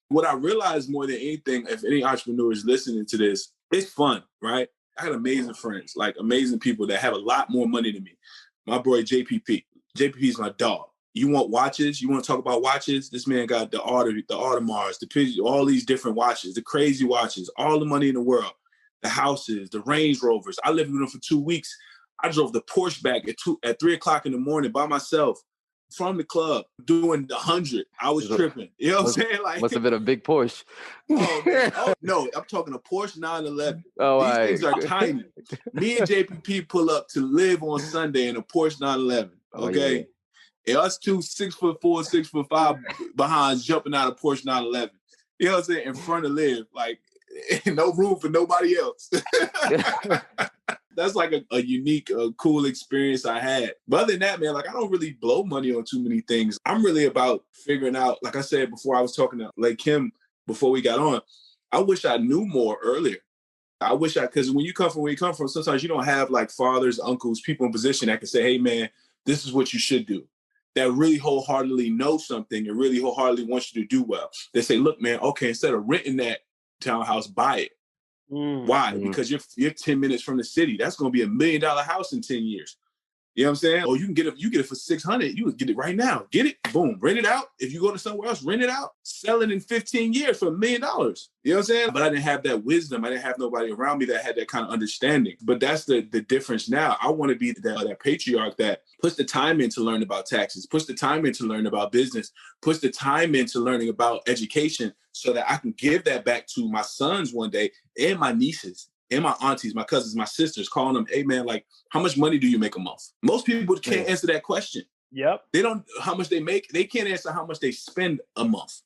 What I realized more than anything, if any entrepreneur is listening to this, it's fun, right? I had amazing friends, like amazing people that have a lot more money than me. My boy, JPP. JPP is my dog. You want watches? You want to talk about watches? This man got the Audemars, the Pigeon, all these different watches, the crazy watches, all the money in the world, the houses, the Range Rovers. I lived with him for 2 weeks. I drove the Porsche back at 3 o'clock in the morning by myself from the club doing the 100. I was tripping. You know what I'm saying? Like, must have been a big Porsche. Oh, man. Oh, no, I'm talking a Porsche 911. Oh, these things are tiny. Me and JPP pull up to live on Sunday in a Porsche 911. Okay. Oh, yeah. And us two 6'4", 6'5" behinds jumping out of Porsche 911. You know what I'm saying? In front of Liv, like no room for nobody else. That's like a unique, cool experience I had. But other than that, man, like I don't really blow money on too many things. I'm really about figuring out, like I said before, I was talking to like Kim before we got on. I wish I knew more earlier. Because when you come from where you come from, sometimes you don't have like fathers, uncles, people in position that can say, hey, man, this is what you should do. That really wholeheartedly know something and really wholeheartedly wants you to do well. They say, look, man, okay, instead of renting that townhouse, buy it. Why? Because you're 10 minutes from the city. That's going to be $1 million house in 10 years. You know what I'm saying? Or you get it for 600. You can get it right now. Get it, boom, rent it out. If you go to somewhere else, rent it out, sell it in 15 years for $1 million. You know what I'm saying? But I didn't have that wisdom. I didn't have nobody around me that had that kind of understanding. But that's the difference now. I want to be that patriarch that puts the time in to learn about taxes, puts the time in to learn about business, puts the time into learning about education so that I can give that back to my sons one day and my nieces. And my aunties, my cousins, my sisters, calling them, hey man, like, how much money do you make a month? Most people can't answer that question. Yep. They don't, how much they make, they can't answer how much they spend a month.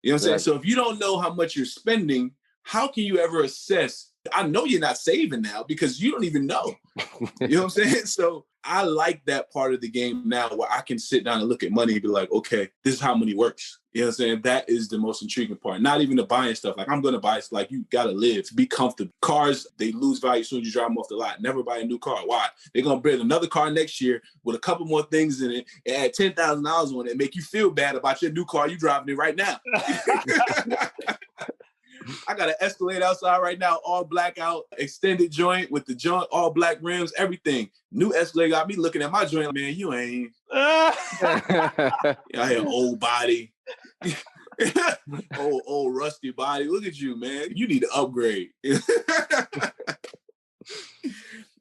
You know what I'm saying? So if you don't know how much you're spending, how can you ever assess? I know you're not saving now because you don't even know. You know what I'm saying? So I like that part of the game now where I can sit down and look at money and be like, okay, this is how money works. You know what I'm saying? That is the most intriguing part. Not even the buying stuff. Like, I'm going to buy, like, you got to live, be comfortable. Cars, they lose value as soon as you drive them off the lot. Never buy a new car. Why? They're going to build another car next year with a couple more things in it and add $10,000 on it and make you feel bad about your new car you driving it right now. I got an Escalade outside right now, all black out, extended joint with the joint, all black rims, everything. New Escalade got me looking at my joint, man, you ain't. I had old body. old rusty body. Look at you, man. You need to upgrade.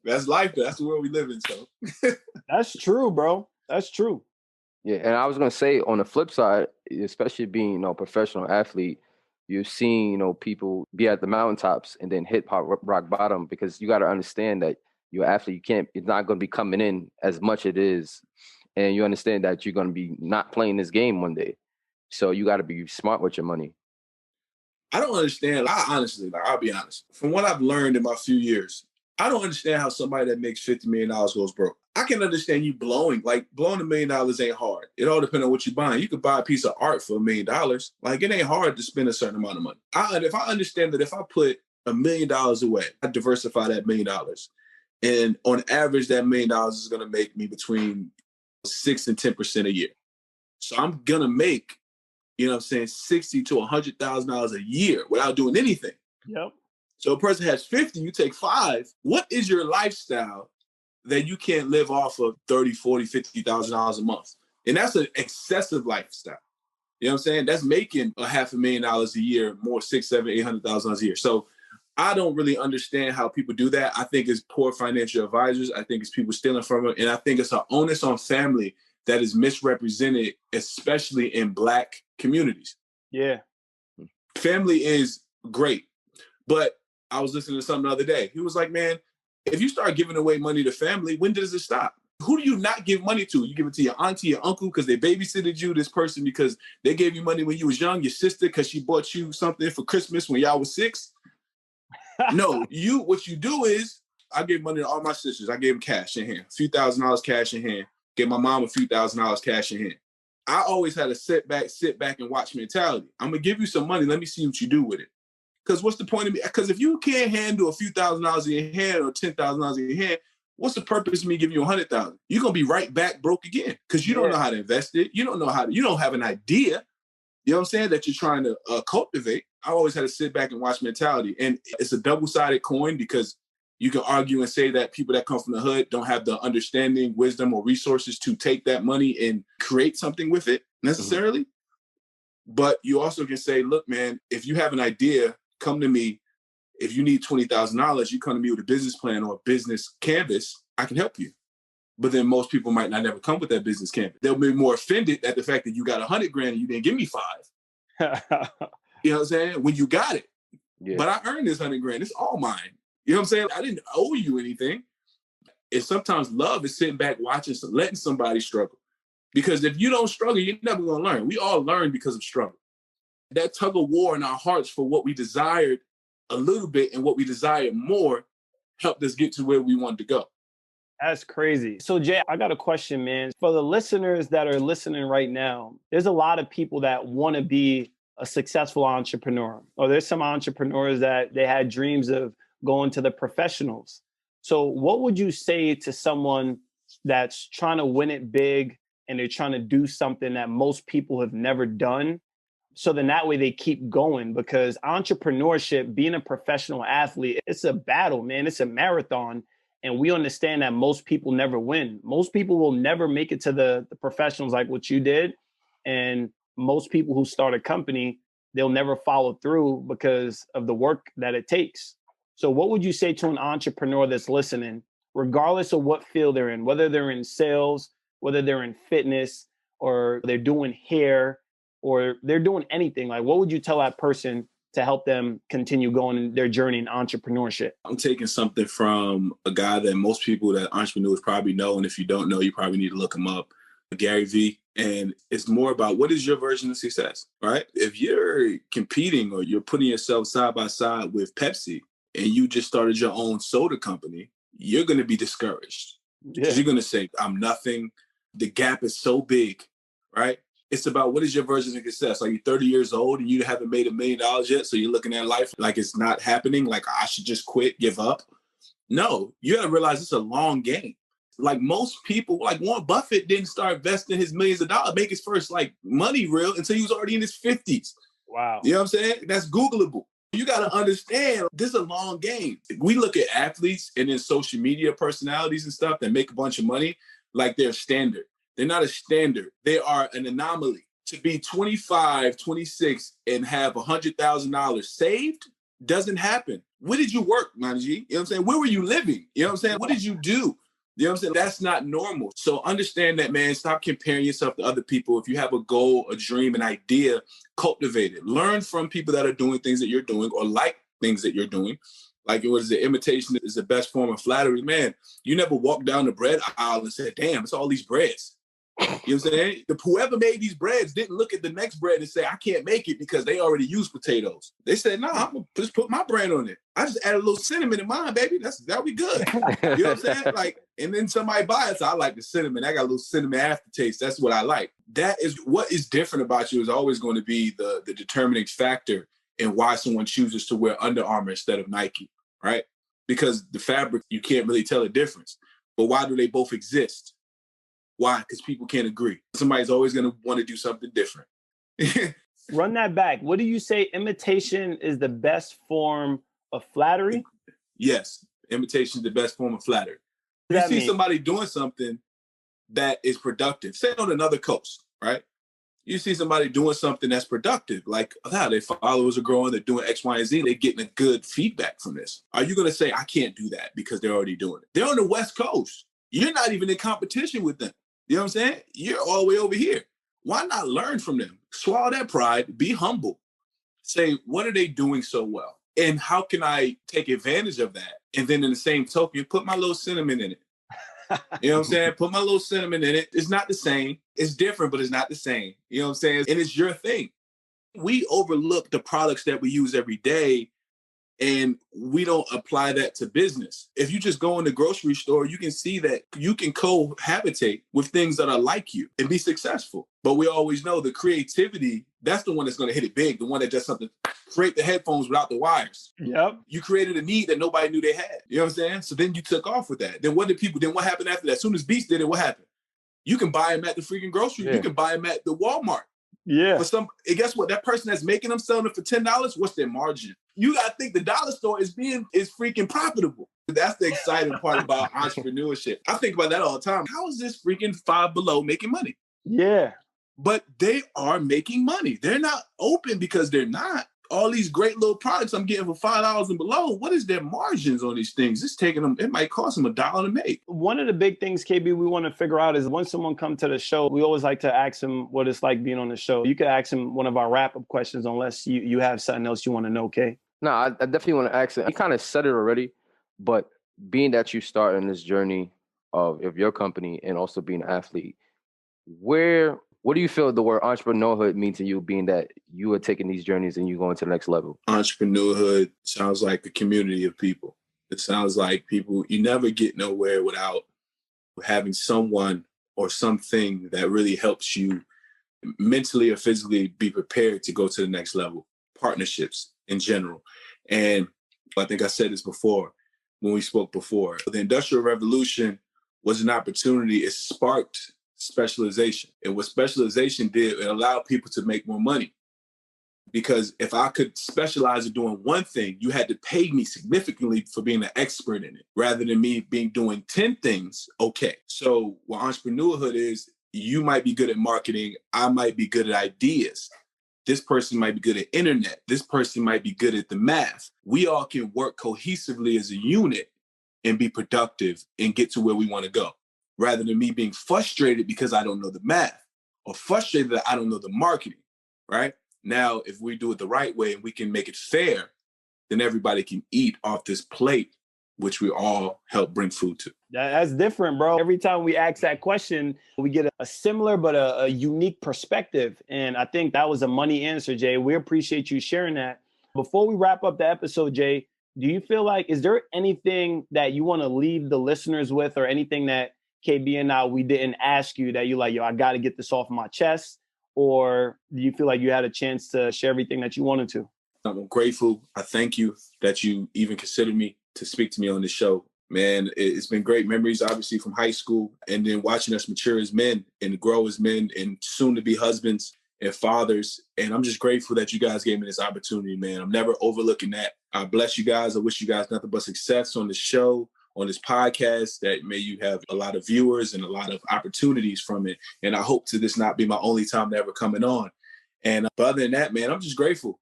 That's life. That's the world we live in. So that's true, bro. That's true. Yeah, and I was gonna say on the flip side, especially being a professional athlete, you've seen people be at the mountaintops and then hit rock bottom because you got to understand that you're an athlete. It's not going to be coming in as much it is, and you understand that you're going to be not playing this game one day. So you got to be smart with your money. I don't understand. I'll be honest. From what I've learned in my few years, I don't understand how somebody that makes $50 million goes broke. I can understand you blowing $1 million ain't hard. It all depends on what you're buying. You could buy a piece of art for $1 million. Like, it ain't hard to spend a certain amount of money. If I understand that if I put $1 million away, I diversify that $1 million. And on average, that $1 million is going to make me between 6 and 10% a year. So I'm going to make, $60,000 to $100,000 a year without doing anything. Yep. So a person has 50, you take 5. What is your lifestyle that you can't live off of $30,000, $40,000, $50,000 a month? And that's an excessive lifestyle. You know what I'm saying? That's making $500,000 a year, more $600,000, $700,000, $800,000 a year. So I don't really understand how people do that. I think it's poor financial advisors. I think it's people stealing from them. And I think it's an onus on family that is misrepresented, especially in Black communities. Yeah. Family is great. But I was listening to something the other day. He was like, man, if you start giving away money to family, when does it stop? Who do you not give money to? You give it to your auntie, your uncle, because they babysitted you, this person because they gave you money when you was young, your sister because she bought you something for Christmas when y'all was 6. No, what you do is, I gave money to all my sisters. I gave them cash in hand, a few $1,000s cash in hand. Gave my mom a few $1,000s cash in hand. I always had a sit back and watch mentality. I'm going to give you some money. Let me see what you do with it. Because what's the point of me? Because if you can't handle a few $1,000s in your hand or $10,000 in your hand, what's the purpose of me giving you $100,000? You're going to be right back broke again because you don't know how to invest it. You don't have an idea, you know what I'm saying, that you're trying to cultivate. I always had a sit back and watch mentality. And it's a double-sided coin because you can argue and say that people that come from the hood don't have the understanding, wisdom, or resources to take that money and create something with it necessarily. Mm-hmm. But you also can say, look, man, if you have an idea, come to me. If you need $20,000, you come to me with a business plan or a business canvas, I can help you. But then most people might not never come with that business canvas. They'll be more offended at the fact that you got $100,000 and you didn't give me 5. You know what I'm saying? When you got it. Yeah. But I earned this $100,000. It's all mine. You know what I'm saying? I didn't owe you anything. And sometimes love is sitting back watching, letting somebody struggle. Because if you don't struggle, you're never going to learn. We all learn because of struggle. That tug of war in our hearts for what we desired a little bit and what we desired more helped us get to where we wanted to go. That's crazy. So Jay, I got a question, man. For the listeners that are listening right now, there's a lot of people that want to be a successful entrepreneur, or there's some entrepreneurs that they had dreams of going to the professionals. So what would you say to someone that's trying to win it big and they're trying to do something that most people have never done? So then that way they keep going, because entrepreneurship, being a professional athlete, it's a battle, man. It's a marathon. And we understand that most people never win. Most people will never make it to the professionals like what you did. And most people who start a company, they'll never follow through because of the work that it takes. So what would you say to an entrepreneur that's listening, regardless of what field they're in, whether they're in sales, whether they're in fitness, or they're doing hair, or they're doing anything? Like, what would you tell that person to help them continue going in their journey in entrepreneurship? I'm taking something from a guy that most people that entrepreneurs probably know. And if you don't know, you probably need to look him up, Gary Vee. And it's more about what is your version of success, right? If you're competing or you're putting yourself side by side with Pepsi and you just started your own soda company, you're going to be discouraged. Because you're going to say, I'm nothing. The gap is so big, right? It's about what is your version of success? Are you 30 years old and you haven't made $1 million yet? So you're looking at life like it's not happening, like I should just quit, give up. No, you got to realize it's a long game. Like most people, like Warren Buffett didn't start investing his millions of dollars, make his first like money real until he was already in his 50s. Wow. You know what I'm saying? That's Googleable. You got to understand this is a long game. We look at athletes and then social media personalities and stuff that make a bunch of money like they're standard. They're not a standard. They are an anomaly. To be 25, 26 and have $100,000 saved doesn't happen. Where did you work, Manji? You know what I'm saying? Where were you living? You know what I'm saying? What did you do? You know what I'm saying? That's not normal. So understand that, man. Stop comparing yourself to other people. If you have a goal, a dream, an idea, cultivate it. Learn from people that are doing things that you're doing or like things that you're doing. Like, what is it? Imitation is the best form of flattery. Man, you never walk down the bread aisle and say, damn, it's all these breads. You know what I'm saying? Whoever made these breads didn't look at the next bread and say, I can't make it because they already used potatoes. They said, no, I'm going to just put my brand on it. I just add a little cinnamon in mine, baby. That'll be good. You know what I'm saying? Like, and then somebody buys it. So I like the cinnamon. I got a little cinnamon aftertaste. That's what I like. That is what is different about you is always going to be the determining factor in why someone chooses to wear Under Armour instead of Nike, right? Because the fabric, you can't really tell the difference. But why do they both exist? Why? Because people can't agree. Somebody's always going to want to do something different. Run that back. What do you say? Imitation is the best form of flattery? Yes. Imitation is the best form of flattery. You see somebody doing something that is productive, say on another coast, right? You see somebody doing something that's productive, like their followers are growing, they're doing X, Y, and Z, they're getting a good feedback from this. Are you going to say, I can't do that because they're already doing it? They're on the West Coast. You're not even in competition with them. You know what I'm saying? You're all the way over here. Why not learn from them? Swallow that pride, be humble. Say, what are they doing so well? And how can I take advantage of that? And then in the same token, put my little cinnamon in it. You know what I'm saying? Put my little cinnamon in it. It's not the same. It's different, but it's not the same. You know what I'm saying? And it's your thing. We overlook the products that we use every day, and we don't apply that to business. If you just go in the grocery store, you can see that you can cohabitate with things that are like you and be successful. But we always know the creativity, that's the one that's going to hit it big, the one that does something, create the headphones without the wires. Yep. You created a need that nobody knew they had. You know what I'm saying? So then you took off with that. Then what happened after that? As soon as Beats did it, what happened? You can buy them at the freaking grocery. Yeah. You can buy them at the Walmart. Yeah. And guess what? That person that's making them selling it for $10, what's their margin? You got to think the dollar store is freaking profitable. That's the exciting part about entrepreneurship. I think about that all the time. How is this freaking Five Below making money? Yeah. But they are making money. They're not open because they're not. All these great little products I'm getting for $5 and below, what is their margins on these things? It's taking them, it might cost them $1 to make. One of the big things, KB, we want to figure out is when someone comes to the show, we always like to ask them what it's like being on the show. You could ask them one of our wrap-up questions unless you have something else you want to know, okay? No, I definitely want to ask it. You kind of said it already, but being that you start in this journey of your company and also being an athlete, what do you feel the word entrepreneurhood means to you, being that you are taking these journeys and you going to the next level? Entrepreneurhood sounds like a community of people. It sounds like people, you never get nowhere without having someone or something that really helps you mentally or physically be prepared to go to the next level. Partnerships in general. And I think I said this before when we spoke before. The Industrial Revolution was an opportunity. It sparked specialization. And what specialization did, it allowed people to make more money. Because if I could specialize in doing one thing, you had to pay me significantly for being an expert in it, rather than me doing 10 things. Okay. So what entrepreneurhood is, you might be good at marketing. I might be good at ideas. This person might be good at internet. This person might be good at the math. We all can work cohesively as a unit and be productive and get to where we want to go, rather than me being frustrated because I don't know the math, or frustrated that I don't know the marketing, right? Now, if we do it the right way and we can make it fair, then everybody can eat off this plate, which we all help bring food to. That's different, bro. Every time we ask that question, we get a similar but a unique perspective. And I think that was a money answer, Jay. We appreciate you sharing that. Before we wrap up the episode, Jay, do you feel like, is there anything that you want to leave the listeners with, or anything that KB and I, we didn't ask you that you like, yo, I got to get this off my chest? Or do you feel like you had a chance to share everything that you wanted to? I'm grateful. I thank you that you even considered me to speak to me on this show. Man, it's been great memories, obviously, from high school, and then watching us mature as men and grow as men and soon to be husbands and fathers. And I'm just grateful that you guys gave me this opportunity, man. I'm never overlooking that. I bless you guys. I wish you guys nothing but success on the show, on this podcast, that may you have a lot of viewers and a lot of opportunities from it. And I hope to this not be my only time ever coming on. And but other than that, man, I'm just grateful.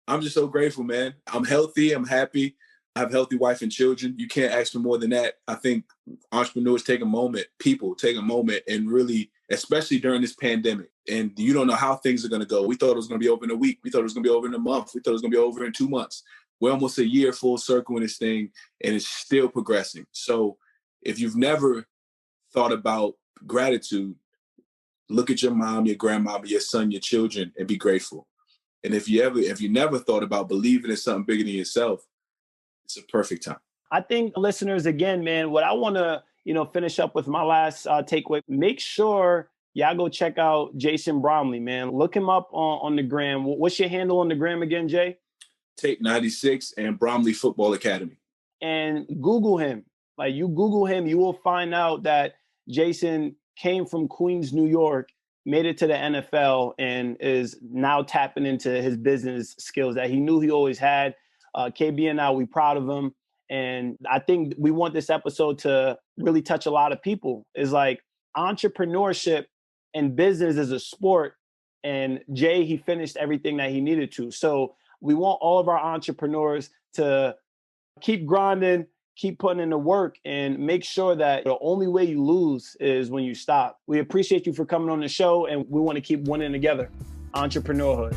I'm just so grateful, man. I'm healthy. I'm happy. I have a healthy wife and children. You can't ask for more than that. I think entrepreneurs take a moment, people take a moment, and really, especially during this pandemic, and you don't know how things are going to go. We thought it was going to be over in a week. We thought it was going to be over in a month. We thought it was going to be over in 2 months. We're almost a year full circle in this thing, and it's still progressing. So if you've never thought about gratitude, look at your mom, your grandmama, your son, your children, and be grateful. And if you never thought about believing in something bigger than yourself, it's a perfect time. I think, listeners, again, man, what I want to, finish up with my last takeaway, make sure y'all go check out Jayson Bromley, man. Look him up on the gram. What's your handle on the gram again, Jay? Take 96 and Bromley Football Academy. And Google him. Like, you Google him, you will find out that Jayson came from Queens, New York, made it to the NFL, and is now tapping into his business skills that he knew he always had. KB and I, we proud of him. And I think we want this episode to really touch a lot of people. It's like entrepreneurship and business is a sport. And Jay, he finished everything that he needed to. So we want all of our entrepreneurs to keep grinding, keep putting in the work, and make sure that the only way you lose is when you stop. We appreciate you for coming on the show, and we want to keep winning together. Entrepreneurhood.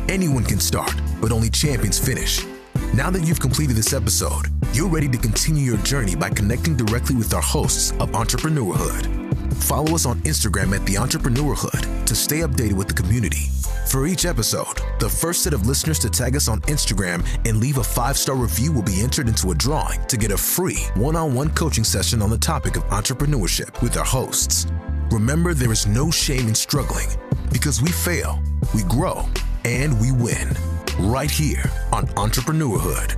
Anyone can start, but only champions finish. Now that you've completed this episode, you're ready to continue your journey by connecting directly with our hosts of Entrepreneurhood. Follow us on Instagram at The Entrepreneurhood to stay updated with the community. For each episode, the first set of listeners to tag us on Instagram and leave a 5-star review will be entered into a drawing to get a free one-on-one coaching session on the topic of entrepreneurship with our hosts. Remember, there is no shame in struggling, because we fail, we grow, and we win. Right here on Entrepreneurhood.